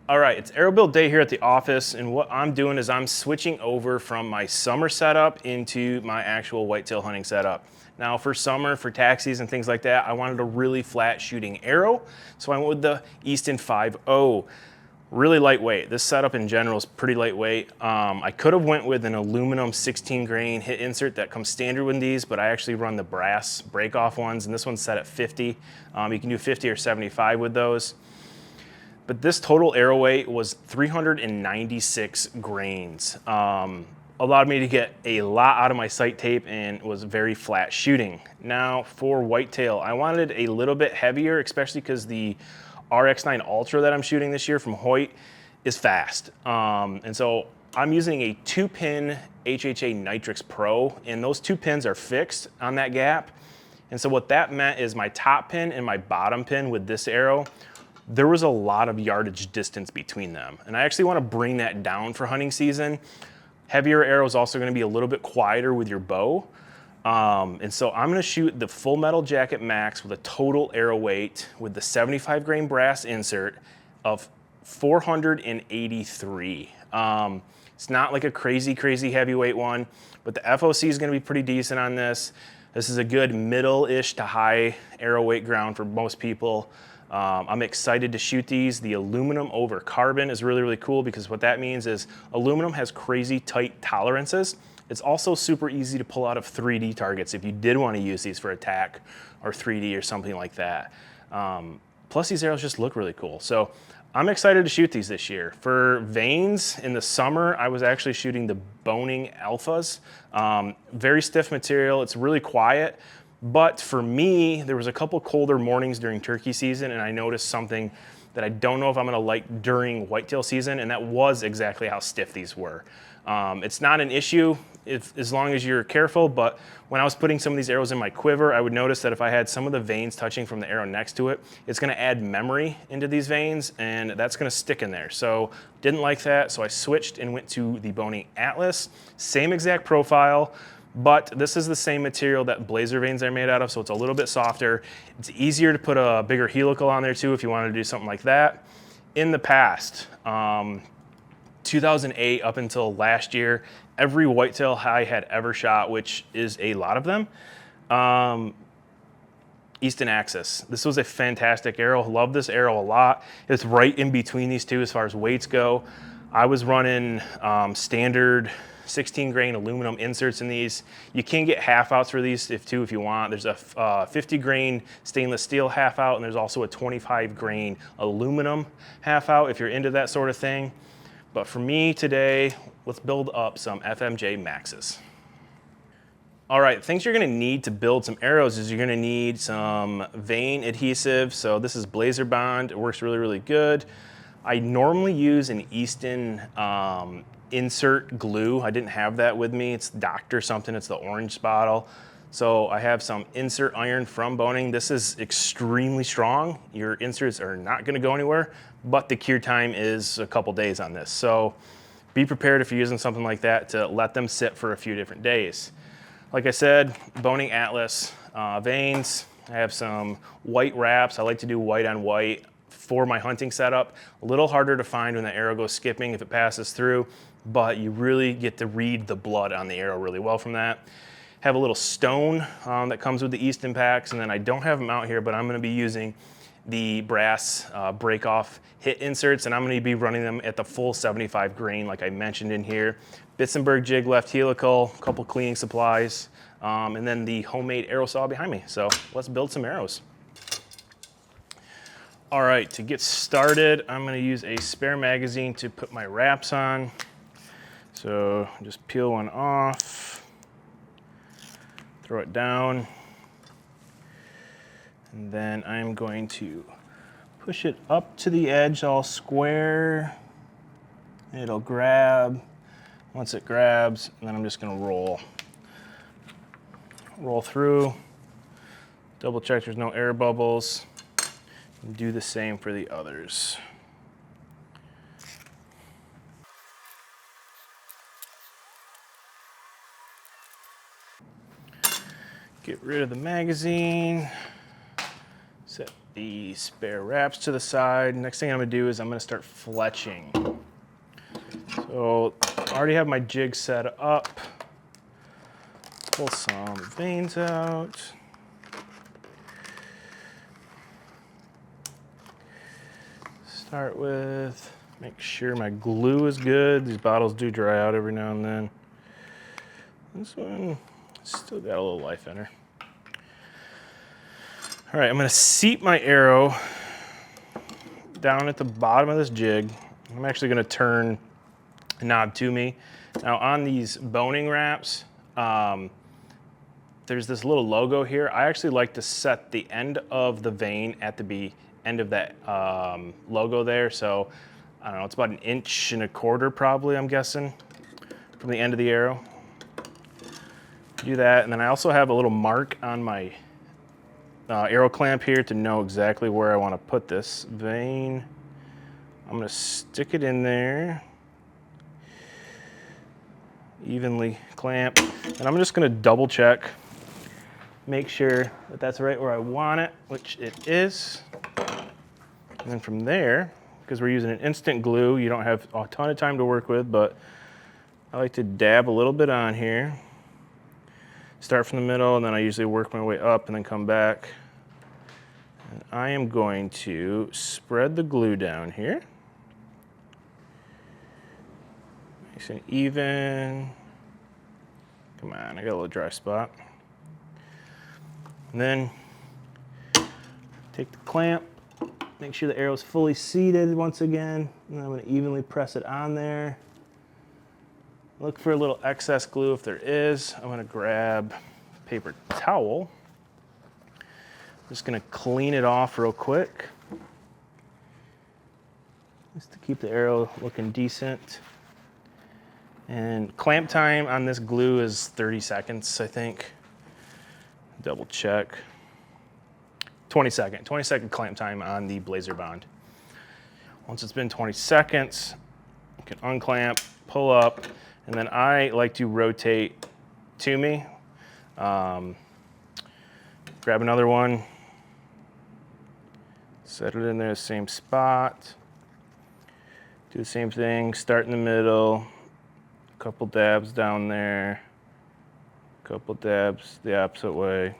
All right, it's arrow build day here at the office, and what I'm doing is I'm switching over from my summer setup into my actual whitetail hunting setup. Now for summer, for taxies and things like that, I wanted a really flat shooting arrow, so I went with the Easton FMJ. Really lightweight. This setup in general is pretty lightweight. I could have went with an aluminum 16 grain hit insert that comes standard with these, but I actually run the brass break off ones, and this one's set at 50. You can do 50 or 75 with those. But this total arrow weight was 396 grains. Allowed me to get a lot out of my sight tape and was very flat shooting. Now for whitetail, I wanted a little bit heavier, especially because the RX9 Ultra that I'm shooting this year from Hoyt is fast. And so I'm using a 2-pin HHA Nitrix Pro, and those 2 pins are fixed on that gap. And so what that meant is my top pin and my bottom pin with this arrow, there was a lot of yardage distance between them. And I actually want to bring that down for hunting season. Heavier arrow is also going to be a little bit quieter with your bow. And so I'm going to shoot the Full Metal Jacket Max with a total arrow weight with the 75 grain brass insert of 483. It's not like a crazy heavyweight one, but the FOC is going to be pretty decent on this. This is a good middle-ish to high arrow weight ground for most people. I'm excited to shoot these. The aluminum over carbon is really cool because what that means is aluminum has crazy tight tolerances. It's also super easy to pull out of 3D targets if you did want to use these for attack or 3D or something like that. Plus these arrows just look really cool. So I'm excited to shoot these this year. For vanes in the summer, I was actually shooting the Boning Alphas. Very stiff material, it's really quiet. But for me, there was a couple colder mornings during turkey season, and I noticed something that I don't know if I'm gonna like during whitetail season, and that was exactly how stiff these were. It's not an issue as long as you're careful, but when I was putting some of these arrows in my quiver, I would notice that if I had some of the veins touching from the arrow next to it, it's gonna add memory into these veins, and that's gonna stick in there. So didn't like that, so I switched and went to the Boning Atlas. Same exact profile, but this is the same material that blazer vanes are made out of, so it's a little bit softer. It's easier to put a bigger helical on there too if you wanted to do something like that. In the past, 2008 up until last year, every whitetail I had ever shot, which is a lot of them, Easton Axis. This was a fantastic arrow. Love this arrow a lot. It's right in between these two as far as weights go. I was running standard 16 grain aluminum inserts in these. You can get half outs for these if you want. There's a 50 grain stainless steel half out, and there's also a 25 grain aluminum half out if you're into that sort of thing. But for me today, let's build up some FMJ Maxes. All right, things you're gonna need to build some arrows is you're gonna need some vane adhesive. So this is Blazer Bond. It works really good. I normally use an Easton insert glue. I didn't have that with me. It's Dr. something, it's the orange bottle. So I have some insert iron from Boning. This is extremely strong. Your inserts are not gonna go anywhere, but the cure time is a couple days on this. So be prepared if you're using something like that to let them sit for a few different days. Like I said, Boning Atlas vanes. I have some white wraps. I like to do white on white for my hunting setup. A little harder to find when the arrow goes skipping if it passes through, but you really get to read the blood on the arrow really well from that. Have a little stone that comes with the Easton packs, and then I don't have them out here, but I'm gonna be using the brass break off hit inserts, and I'm gonna be running them at the full 75 grain like I mentioned in here. Bitzenberg jig left helical, a couple cleaning supplies, and then the homemade arrow saw behind me. So let's build some arrows. All right, to get started, I'm gonna use a spare magazine to put my wraps on. So just peel one off, throw it down, and then I'm going to push it up to the edge all square. It'll grab. Once it grabs, and then I'm just gonna roll through, double check there's no air bubbles, and do the same for the others. Get rid of the magazine, set the spare wraps to the side. Next thing I'm gonna do is I'm gonna start fletching. So I already have my jig set up. Pull some veins out. Start with, make sure my glue is good. These bottles do dry out every now and then. This one still got a little life in her. All right, I'm gonna seat my arrow down at the bottom of this jig. I'm actually gonna turn the knob to me. Now on these boning wraps, there's this little logo here. I actually like to set the end of the vein at the end of that logo there. So I don't know, it's about 1.25 inches probably, I'm guessing, from the end of the arrow. Do that, and then I also have a little mark on my arrow clamp here to know exactly where I want to put this vein. I'm going to stick it in there, evenly clamp, and I'm just going to double check, make sure that that's right where I want it, which it is. And then from there, because we're using an instant glue, you don't have a ton of time to work with, but I like to dab a little bit on here. Start from the middle, and then I usually work my way up and then come back. And I am going to spread the glue down here. Nice and even. Come on, I got a little dry spot. And then take the clamp, make sure the arrow's fully seated once again, and I'm gonna evenly press it on there. Look for a little excess glue if there is. I'm gonna grab a paper towel. I'm just gonna clean it off real quick, just to keep the arrow looking decent. And clamp time on this glue is 30 seconds, I think. Double check. 20 second clamp time on the Blazer Bond. Once it's been 20 seconds, you can unclamp, pull up, and then I like to rotate to me. Grab another one, set it in there, same spot. Do the same thing, start in the middle, couple dabs down there, couple dabs the opposite way.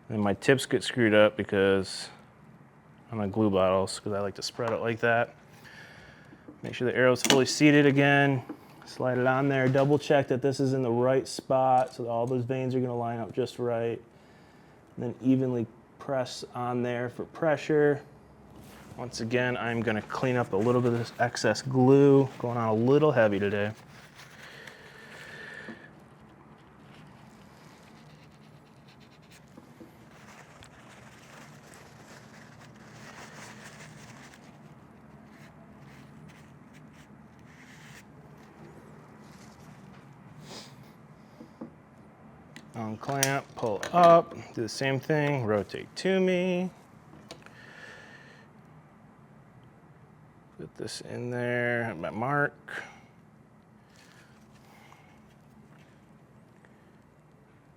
And my tips get screwed up because I'm on glue bottles, because I like to spread it like that. Make sure the arrow's fully seated again. Slide it on there, double check that this is in the right spot so that all those veins are gonna line up just right. And then evenly press on there for pressure. Once again, I'm gonna clean up a little bit of this excess glue, going on a little heavy today. Unclamp, pull up, do the same thing, rotate to me. Put this in there at my mark.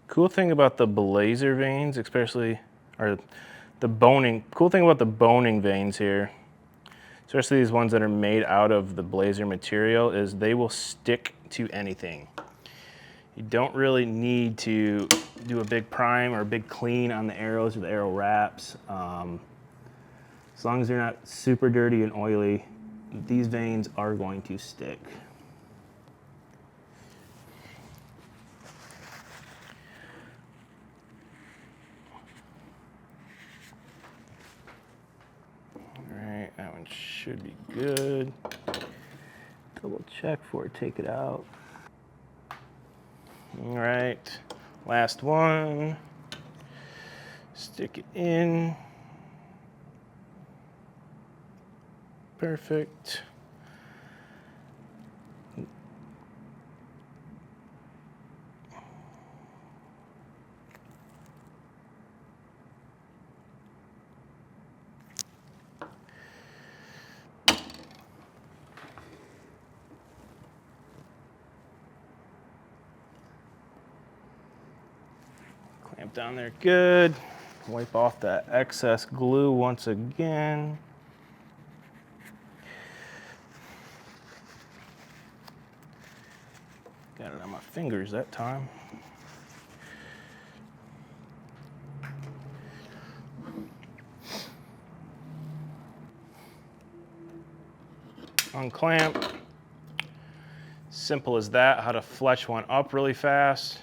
Cool thing about the Blazer veins, especially, or the boning, cool thing about the boning veins here, especially these ones that are made out of the Blazer material, is they will stick to anything. You don't really need to do a big prime or a big clean on the arrows or the arrow wraps. As long as they're not super dirty and oily, these veins are going to stick. All right, that one should be good. Double check before I take it out. All right, last one. Stick it in. Perfect. Clamp down there, good. Wipe off that excess glue once again. Got it on my fingers that time. Unclamp. Simple as that, how to fletch one up really fast.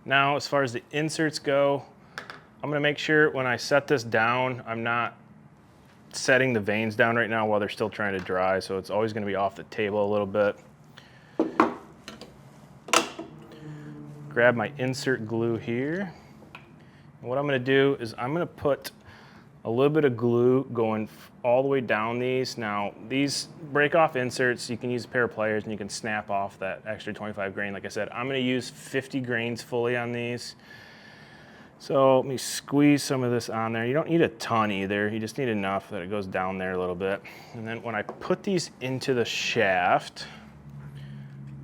Now, as far as the inserts go, I'm gonna make sure when I set this down, I'm not setting the vanes down right now while they're still trying to dry, so it's always gonna be off the table a little bit. Grab my insert glue here. And what I'm gonna do is I'm gonna put a little bit of glue going all the way down these. Now, these break off inserts, you can use a pair of pliers and you can snap off that extra 25 grain. Like I said, I'm gonna use 50 grains fully on these. So let me squeeze some of this on there. You don't need a ton either. You just need enough that it goes down there a little bit. And then when I put these into the shaft,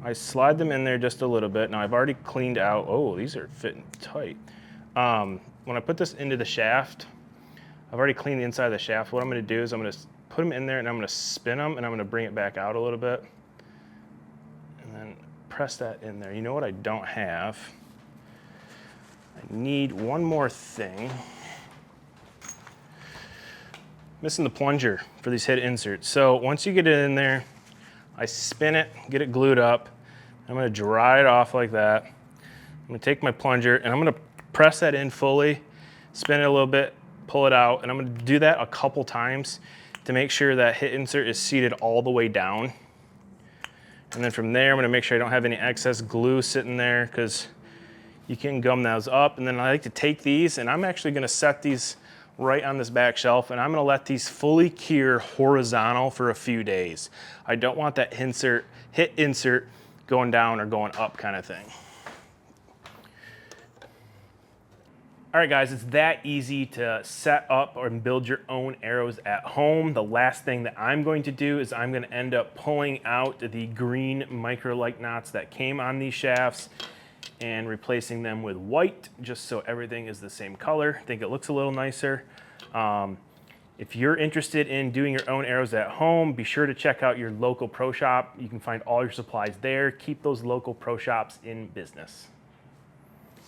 I slide them in there just a little bit. Now I've already cleaned out, oh, these are fitting tight. When I put this into the shaft, I've already cleaned the inside of the shaft. What I'm gonna do is I'm gonna put them in there and I'm gonna spin them and I'm gonna bring it back out a little bit. And then press that in there. You know what I don't have? I need one more thing. Missing the plunger for these head inserts. So once you get it in there, I spin it, get it glued up. I'm gonna dry it off like that. I'm gonna take my plunger and I'm gonna press that in fully, spin it a little bit, pull it out, and I'm gonna do that a couple times to make sure that hit insert is seated all the way down. And then from there, I'm gonna make sure I don't have any excess glue sitting there because you can gum those up. And then I like to take these and I'm actually gonna set these right on this back shelf and I'm gonna let these fully cure horizontal for a few days. I don't want that hit insert going down or going up kind of thing. All right, guys, it's that easy to set up or build your own arrows at home. The last thing that I'm going to do is I'm gonna end up pulling out the green micro-like knots that came on these shafts and replacing them with white, just so everything is the same color. I think it looks a little nicer. If you're interested in doing your own arrows at home, be sure to check out your local pro shop. You can find all your supplies there. Keep those local pro shops in business.